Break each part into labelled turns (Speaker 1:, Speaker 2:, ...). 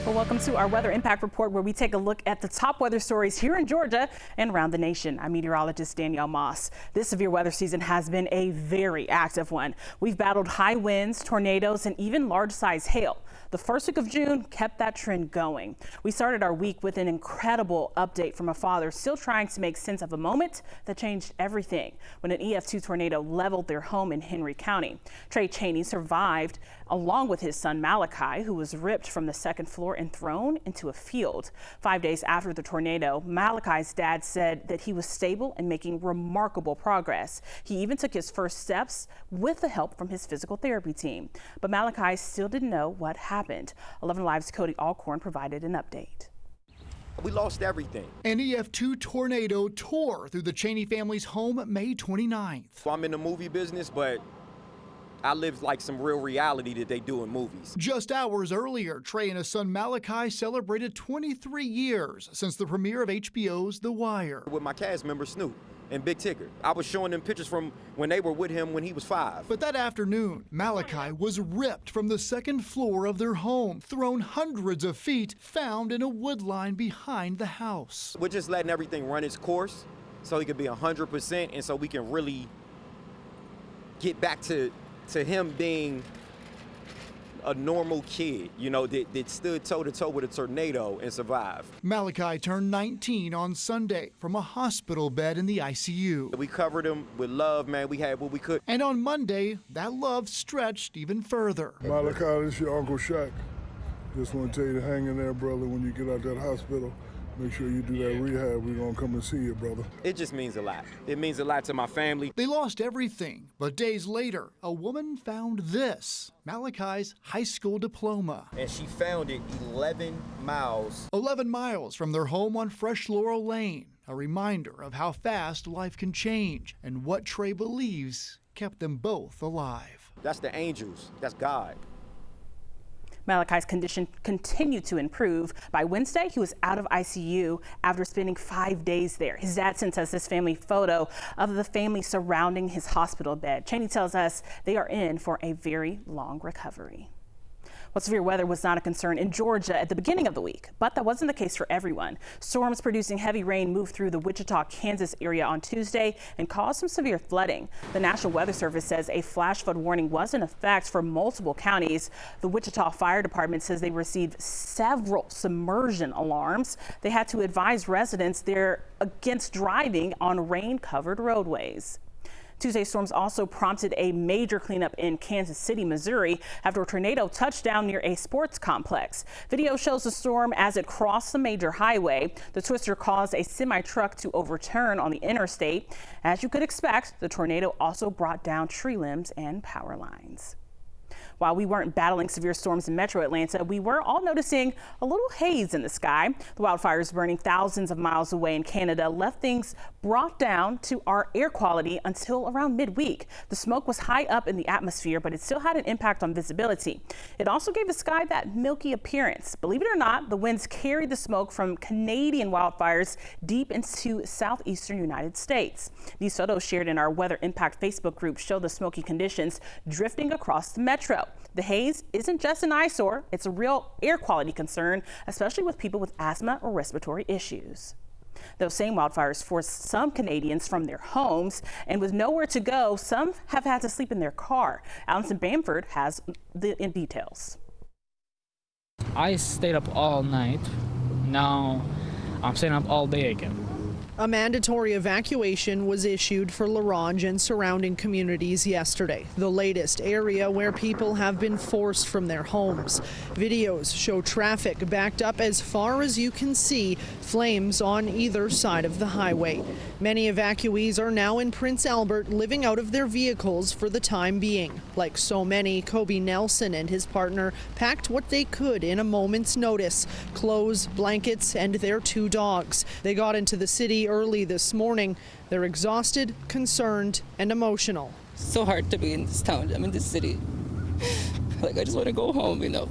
Speaker 1: Well, welcome to our Weather Impact Report, where we take a look at the top weather stories here in Georgia and around the nation. I'm meteorologist Danielle Moss. This severe weather season has been a very active one. We've battled high winds, tornadoes, and even large-size hail. The first week of June kept that trend going. We started our week with an incredible update from a father still trying to make sense of a moment that changed everything when an EF2 tornado leveled their home in Henry County. Trey Cheney survived along with his son Malachi, who was ripped from the second floor and thrown into a field. 5 days after the tornado, Malachi's dad said that he was stable and making remarkable progress. He even took his first steps with the help from his physical therapy team. But Malachi still didn't know what happened. 11 Live's Cody Alcorn provided an update.
Speaker 2: We lost everything.
Speaker 3: An EF2 tornado tore through the Cheney family's home May 29th.
Speaker 2: So I'm in the movie business, but I live like some real reality that they do in movies.
Speaker 3: Just hours earlier, Trey and his son Malachi celebrated 23 years since the premiere of HBO's The Wire.
Speaker 2: With my cast member Snoop and Big Tigger. I was showing them pictures from when they were with him when he was 5.
Speaker 3: But that afternoon, Malachi was ripped from the second floor of their home, thrown hundreds of feet, found in a wood line behind the house.
Speaker 2: We're just letting everything run its course so he could be 100% and so we can really get back to him being a normal kid, you know, that stood toe-to-toe with a tornado and survived.
Speaker 3: Malachi turned 19 on Sunday from a hospital bed in the ICU.
Speaker 2: We covered him with love, man. We had what we could.
Speaker 3: And on Monday, that love stretched even further.
Speaker 4: Malachi, this is your Uncle Shaq. Just want to tell you to hang in there, brother, when you get out that hospital. Make sure you do that rehab. We're going to come and see you, brother.
Speaker 2: It just means a lot. It means a lot to my family.
Speaker 3: They lost everything, but days later, a woman found this, Malachi's high school diploma.
Speaker 2: And she found it 11 miles.
Speaker 3: 11 miles from their home on Fresh Laurel Lane, a reminder of how fast life can change and what Trey believes kept them both alive.
Speaker 2: That's the angels. That's God.
Speaker 1: Malachi's condition continued to improve. By Wednesday, he was out of ICU after spending 5 days there. His dad sent us this family photo of the family surrounding his hospital bed. Cheney tells us they are in for a very long recovery. Well, severe weather was not a concern in Georgia at the beginning of the week, but that wasn't the case for everyone. Storms producing heavy rain moved through the Wichita, Kansas area on Tuesday and caused some severe flooding. The National Weather Service says a flash flood warning was in effect for multiple counties. The Wichita Fire Department says they received several submersion alarms. They had to advise residents there against driving on rain-covered roadways. Tuesday's storms also prompted a major cleanup in Kansas City, Missouri, after a tornado touched down near a sports complex. Video shows the storm as it crossed the major highway. The twister caused a semi-truck to overturn on the interstate. As you could expect, the tornado also brought down tree limbs and power lines. While we weren't battling severe storms in metro Atlanta, we were all noticing a little haze in the sky. The wildfires burning thousands of miles away in Canada left things brought down to our air quality until around midweek. The smoke was high up in the atmosphere, but it still had an impact on visibility. It also gave the sky that milky appearance. Believe it or not, the winds carried the smoke from Canadian wildfires deep into southeastern United States. These photos shared in our Weather Impact Facebook group show the smoky conditions drifting across the metro. The haze isn't just an eyesore, it's a real air quality concern, especially with people with asthma or respiratory issues. Those same wildfires forced some Canadians from their homes, and with nowhere to go, some have had to sleep in their car. Allison Bamford has the details.
Speaker 5: I stayed up all night. Now I'm staying up all day again.
Speaker 6: A mandatory evacuation was issued for LaRange and surrounding communities yesterday, the latest area where people have been forced from their homes. Videos show traffic backed up as far as you can see, flames on either side of the highway. Many evacuees are now in Prince Albert, living out of their vehicles for the time being. Like so many, Kobe Nelson and his partner packed what they could in a moment's notice: clothes, blankets, and their 2 dogs. They got into the city early this morning. They're exhausted, concerned, and emotional.
Speaker 7: So hard to be in this town. I'm in this city. Like, I just want to go home, you know.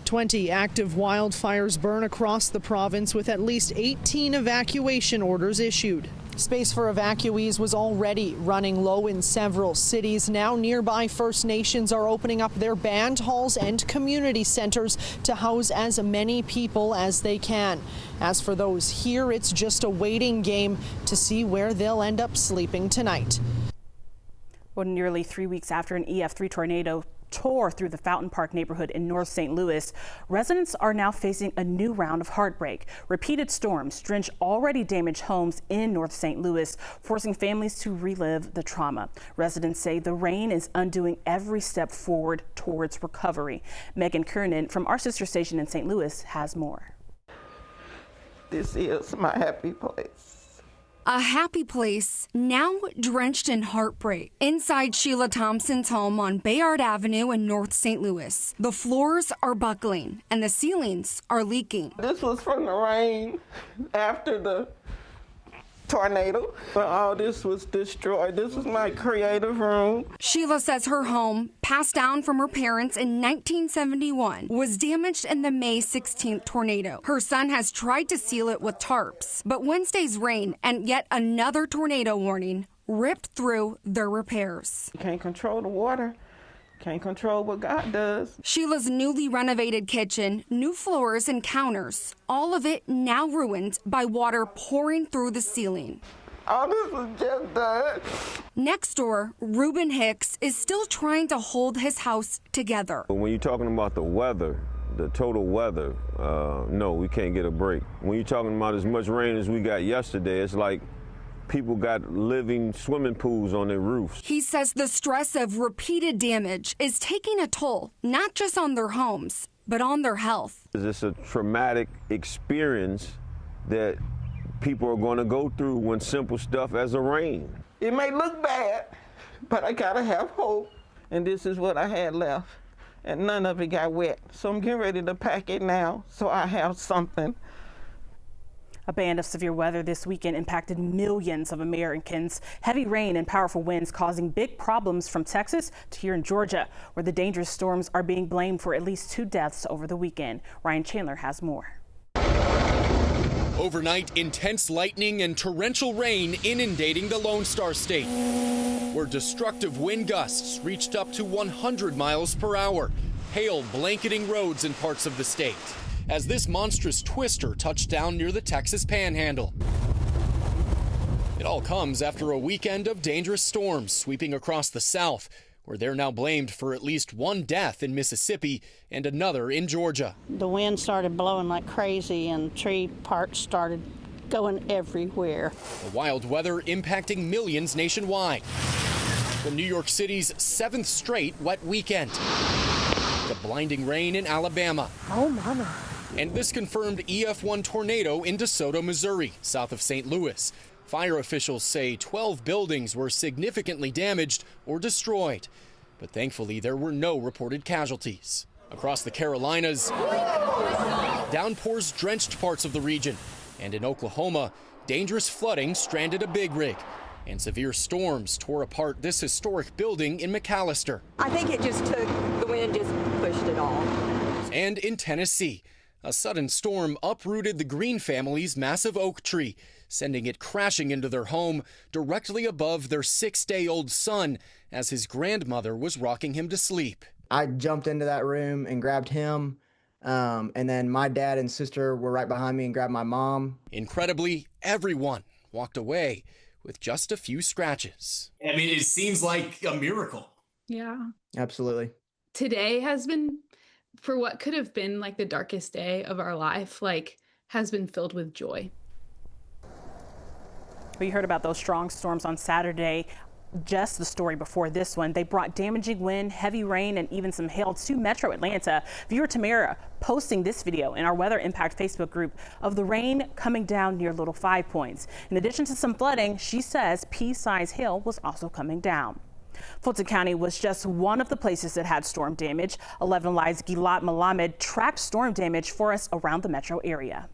Speaker 6: 20 active wildfires burn across the province with at least 18 evacuation orders issued. Space for evacuees was already running low in several cities. Now nearby First Nations are opening up their band halls and community centers to house as many people as they can. As for those here, it's just a waiting game to see where they'll end up sleeping tonight.
Speaker 1: Well, nearly 3 weeks after an EF3 tornado tore through the Fountain Park neighborhood in North St. Louis, residents are now facing a new round of heartbreak. Repeated storms drench already damaged homes in North St. Louis, forcing families to relive the trauma. Residents say the rain is undoing every step forward towards recovery. Megan Kernan from our sister station in St. Louis has more.
Speaker 8: This is my happy place.
Speaker 9: A happy place now drenched in heartbreak. Inside Sheila Thompson's home on Bayard Avenue in North St. Louis, the floors are buckling and the ceilings are leaking.
Speaker 8: This was from the rain after the tornado. But all this was destroyed. This is my creative room.
Speaker 9: Sheila says her home, passed down from her parents in 1971, was damaged in the May 16th tornado. Her son has tried to seal it with tarps, but Wednesday's rain and yet another tornado warning ripped through their repairs.
Speaker 8: You can't control the water. Can't control what God does.
Speaker 9: Sheila's newly renovated kitchen, new floors and counters, all of it now ruined by water pouring through the ceiling.
Speaker 8: All this is just done.
Speaker 9: Next door, Reuben Hicks is still trying to hold his house together.
Speaker 10: When you're talking about the weather, the total weather, no, we can't get a break. When you're talking about as much rain as we got yesterday, it's like people got living swimming pools on their roofs.
Speaker 9: He says the stress of repeated damage is taking a toll, not just on their homes, but on their health.
Speaker 10: It's a traumatic experience that people are going to go through when simple stuff as a rain.
Speaker 8: It may look bad, but I gotta have hope. And this is what I had left. And none of it got wet. So I'm getting ready to pack it now so I have something.
Speaker 1: A band of severe weather this weekend impacted millions of Americans. Heavy rain and powerful winds causing big problems from Texas to here in Georgia, where the dangerous storms are being blamed for at least 2 deaths over the weekend. Ryan Chandler has more.
Speaker 11: Overnight, intense lightning and torrential rain inundating the Lone Star State, where destructive wind gusts reached up to 100 miles per hour, hail blanketing roads in parts of the state, as this monstrous twister touched down near the Texas Panhandle. It all comes after a weekend of dangerous storms sweeping across the South, where they're now blamed for at least 1 death in Mississippi and another in Georgia.
Speaker 12: The wind started blowing like crazy and tree parts started going everywhere.
Speaker 11: The wild weather impacting millions nationwide. From New York City's 7th straight wet weekend, the blinding rain in Alabama.
Speaker 12: Oh, mama.
Speaker 11: And this confirmed EF1 tornado in DeSoto, Missouri, south of St. Louis. Fire officials say 12 buildings were significantly damaged or destroyed, but thankfully there were no reported casualties. Across the Carolinas, downpours drenched parts of the region, and in Oklahoma, dangerous flooding stranded a big rig, and severe storms tore apart this historic building in McAllister.
Speaker 13: I think it just took, the wind just pushed it all.
Speaker 11: And in Tennessee, a sudden storm uprooted the Green family's massive oak tree, sending it crashing into their home directly above their 6-day-old son as his grandmother was rocking him to sleep.
Speaker 14: I jumped into that room and grabbed him, and then my dad and sister were right behind me and grabbed my mom.
Speaker 11: Incredibly, everyone walked away with just a few scratches.
Speaker 15: I mean, it seems like a miracle.
Speaker 16: Yeah.
Speaker 14: Absolutely.
Speaker 16: Today has been, for what could have been like the darkest day of our life, like has been filled with joy.
Speaker 1: We heard about those strong storms on Saturday. Just the story before this one. They brought damaging wind, heavy rain, and even some hail to Metro Atlanta. Viewer Tamara posting this video in our Weather Impact Facebook group of the rain coming down near Little Five Points. In addition to some flooding, she says pea-sized hail was also coming down. Fulton County was just one of the places that had storm damage. 11 Live's Gilad Malamed tracked storm damage for us around the metro area.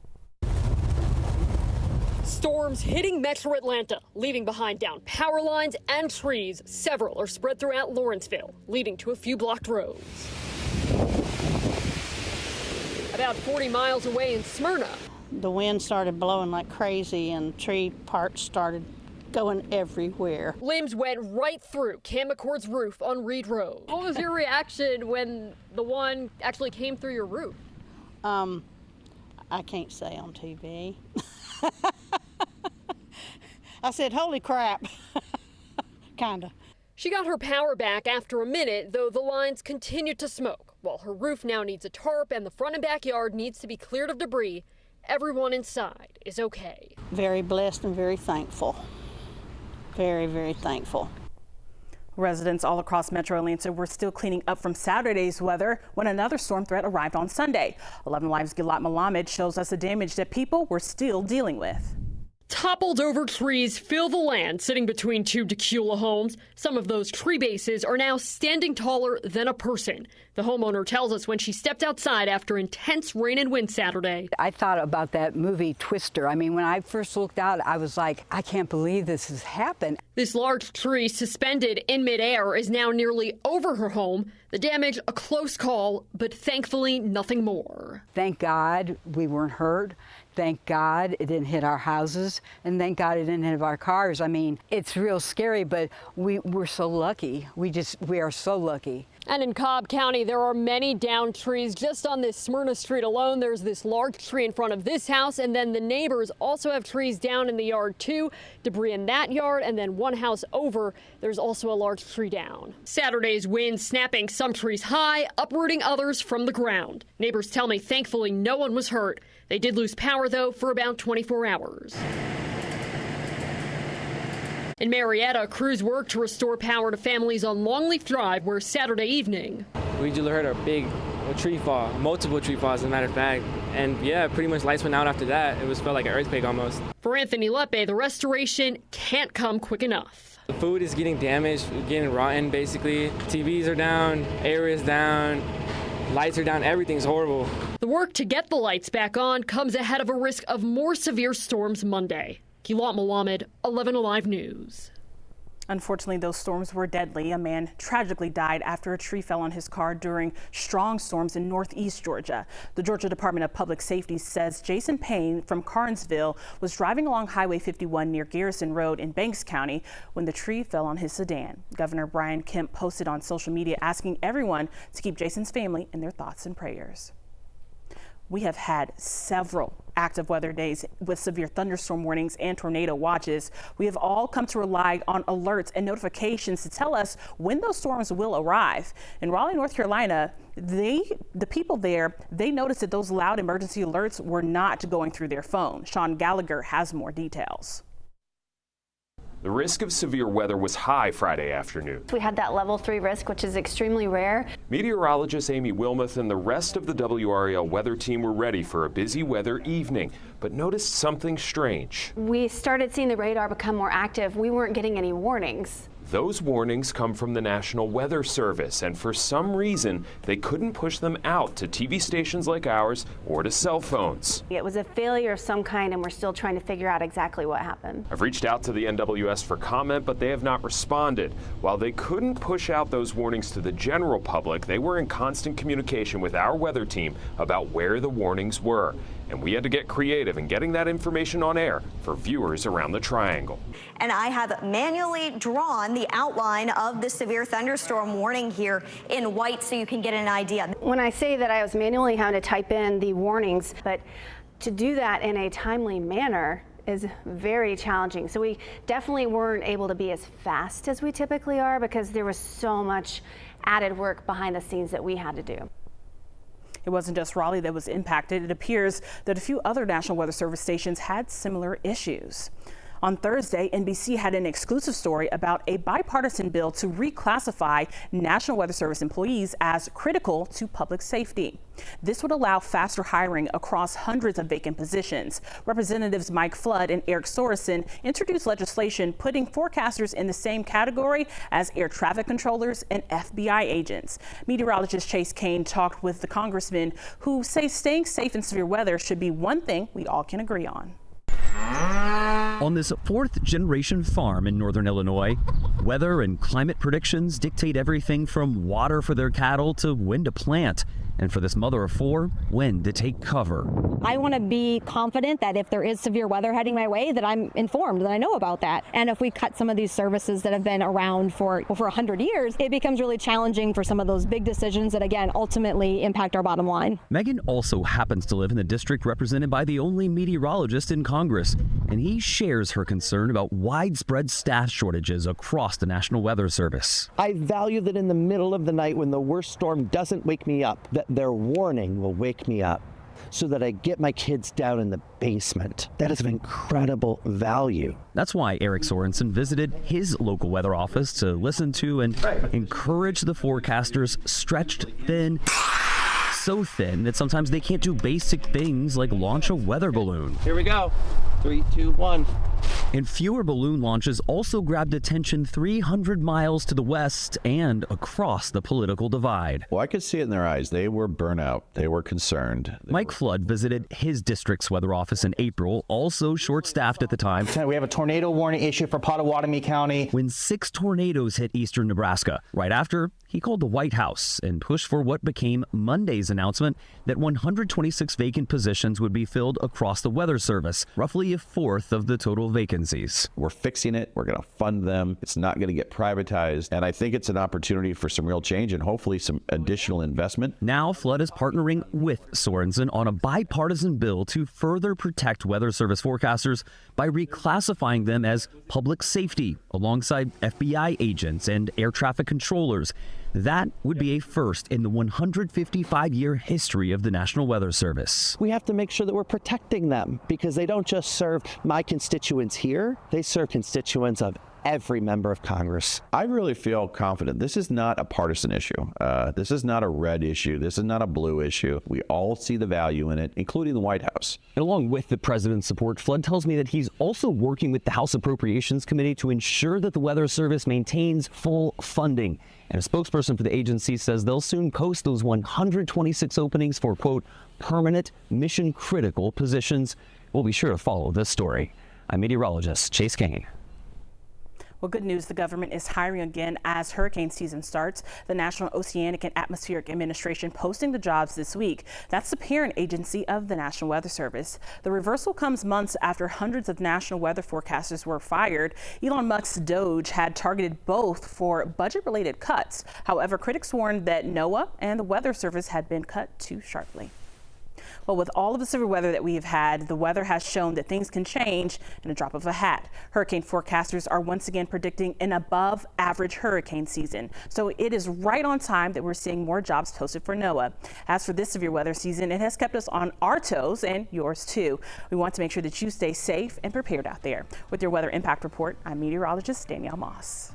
Speaker 17: Storms hitting Metro Atlanta, leaving behind down power lines and trees. Several are spread throughout Lawrenceville, leading to a few blocked roads. About 40 miles away in Smyrna,
Speaker 12: The wind started blowing like crazy and tree parts started going everywhere.
Speaker 17: Limbs went right through Cam McCord's roof on Reed Road. What was your reaction when the one actually came through your roof?
Speaker 12: I can't say on TV. I said, holy crap. Kinda.
Speaker 17: She got her power back after a minute, though the lines continued to smoke. While her roof now needs a tarp and the front and backyard needs to be cleared of debris, everyone inside is okay.
Speaker 12: Very blessed and very thankful. Very, very thankful.
Speaker 1: Residents all across Metro Atlanta were still cleaning up from Saturday's weather when another storm threat arrived on Sunday. 11 Live's Gilad Malamed shows us the damage that people were still dealing with.
Speaker 17: Toppled over trees fill the land sitting between two Decula homes. Some of those tree bases are now standing taller than a person. The homeowner tells us when she stepped outside after intense rain and wind Saturday.
Speaker 18: I thought about that movie Twister. I mean, when I first looked out, I was like, I can't believe this has happened.
Speaker 17: This large tree suspended in midair is now nearly over her home. The damage a close call, but thankfully nothing more.
Speaker 18: Thank God we weren't hurt. Thank God it didn't hit our houses, and thank God it didn't hit our cars. I mean, it's real scary, but we're so lucky. We are so lucky.
Speaker 17: And in Cobb County, there are many downed trees. Just on this Smyrna Street alone, there's this large tree in front of this house, and then the neighbors also have trees down in the yard too. Debris in that yard, and then one house over, there's also a large tree down. Saturday's wind snapping some trees high, uprooting others from the ground. Neighbors tell me thankfully no one was hurt. They did lose power, though, for about 24 hours. In Marietta, crews worked to restore power to families on Longleaf Drive, where Saturday evening.
Speaker 19: We just heard a big tree fall, multiple tree falls, as a matter of fact. And yeah, pretty much lights went out after that. It felt like an earthquake almost. For Anthony Lepe, the restoration can't come quick enough. The food is getting damaged, getting rotten, basically. TVs are down, air is down, lights are down, everything's horrible.
Speaker 17: The work to get the lights back on comes ahead of a risk of more severe storms Monday. Gilad Malamed, 11 Alive News.
Speaker 1: Unfortunately, those storms were deadly. A man tragically died after a tree fell on his car during strong storms in northeast Georgia. The Georgia Department of Public Safety says Jason Payne from Carnesville was driving along Highway 51 near Garrison Road in Banks County when the tree fell on his sedan. Governor Brian Kemp posted on social media asking everyone to keep Jason's family in their thoughts and prayers. We have had several active weather days with severe thunderstorm warnings and tornado watches. We have all come to rely on alerts and notifications to tell us when those storms will arrive. In Raleigh, North Carolina, the people there, they noticed that those loud emergency alerts were not going through their phone. Sean Gallagher has more details.
Speaker 20: The risk of severe weather was high Friday afternoon.
Speaker 21: We had that level 3 risk, which is extremely rare.
Speaker 20: Meteorologist Amy Wilmoth and the rest of the WRAL weather team were ready for a busy weather evening, but noticed something strange.
Speaker 21: We started seeing the radar become more active. We weren't getting any warnings.
Speaker 20: Those warnings come from the National Weather Service, and for some reason, they couldn't push them out to TV stations like ours or to cell phones.
Speaker 21: It was a failure of some kind, and we're still trying to figure out exactly what happened.
Speaker 20: I've reached out to the NWS for comment, but they have not responded. While they couldn't push out those warnings to the general public, they were in constant communication with our weather team about where the warnings were. And we had to get creative in getting that information on air for viewers around the Triangle.
Speaker 22: And I have manually drawn the outline of the severe thunderstorm warning here in white so you can get an idea.
Speaker 21: When I say that I was manually having to type in the warnings, but to do that in a timely manner is very challenging. So we definitely weren't able to be as fast as we typically are because there was so much added work behind the scenes that we had to do.
Speaker 1: It wasn't just Raleigh that was impacted. It appears that a few other National Weather Service stations had similar issues. On Thursday, NBC had an exclusive story about a bipartisan bill to reclassify National Weather Service employees as critical to public safety. This would allow faster hiring across hundreds of vacant positions. Representatives Mike Flood and Eric Sorensen introduced legislation putting forecasters in the same category as air traffic controllers and FBI agents. Meteorologist Chase Kane talked with the congressman who say staying safe in severe weather should be one thing we all can agree on.
Speaker 23: On this fourth-generation farm in northern Illinois, weather and climate predictions dictate everything from water for their cattle to when to plant. And for this mother of four, when to take cover.
Speaker 2: I want to be confident that if there is severe weather heading my way, that I'm informed, that I know about that. And if we cut some of these services that have been around for over 100 years, it becomes really challenging for some of those big decisions that, again, ultimately impact our bottom line.
Speaker 23: Megan also happens to live in the district represented by the only meteorologist in Congress, and he shares her concern about widespread staff shortages across the National Weather Service.
Speaker 3: I value that in the middle of the night when the worst storm doesn't wake me up, that their warning will wake me up so that I get my kids down in the basement. That is of incredible value.
Speaker 23: That's why Eric Sorensen visited his local weather office to listen to and encourage the forecasters stretched thin, so thin that sometimes they can't do basic things like launch a weather balloon.
Speaker 3: Here we go. 3, 2, 1.
Speaker 23: And fewer balloon launches also grabbed attention 300 miles to the west and across the political divide.
Speaker 4: Well, I could see it in their eyes. They were burnt out. They were concerned.
Speaker 23: Mike Flood visited his district's weather office in April, also short-staffed at the time.
Speaker 24: We have a tornado warning issued for Pottawatomie County.
Speaker 23: When 6 tornadoes hit eastern Nebraska. Right after, he called the White House and pushed for what became Monday's announcement that 126 vacant positions would be filled across the Weather Service, roughly a fourth of the total vacancies.
Speaker 4: We're fixing it. We're going to fund them. It's not going to get privatized. And I think it's an opportunity for some real change and hopefully some additional investment.
Speaker 23: Now Flood is partnering with Sorensen on a bipartisan bill to further protect Weather Service forecasters by reclassifying them as public safety alongside FBI agents and air traffic controllers. That would be a first in the 155-year history of the National Weather Service.
Speaker 3: We have to make sure that we're protecting them because they don't just serve my constituents here, they serve constituents of every member of Congress.
Speaker 4: I really feel confident. This is not a partisan issue. This is not a red issue. This is not a blue issue. We all see the value in it, including the White House.
Speaker 23: And along with the president's support, Flood tells me that he's also working with the House Appropriations Committee to ensure that the Weather Service maintains full funding. And a spokesperson for the agency says they'll soon post those 126 openings for, quote, permanent mission-critical positions. We'll be sure to follow this story. I'm meteorologist Chase Kane.
Speaker 1: Well, good news, the government is hiring again as hurricane season starts. The National Oceanic and Atmospheric Administration posting the jobs this week. That's the parent agency of the National Weather Service. The reversal comes months after hundreds of national weather forecasters were fired. Elon Musk's DOGE had targeted both for budget-related cuts. However, critics warned that NOAA and the Weather Service had been cut too sharply. Well, with all of the severe weather that we have had, the weather has shown that things can change in a drop of a hat. Hurricane forecasters are once again predicting an above average hurricane season. So it is right on time that we're seeing more jobs posted for NOAA. As for this severe weather season, it has kept us on our toes and yours too. We want to make sure that you stay safe and prepared out there. With your weather impact report, I'm meteorologist Danielle Moss.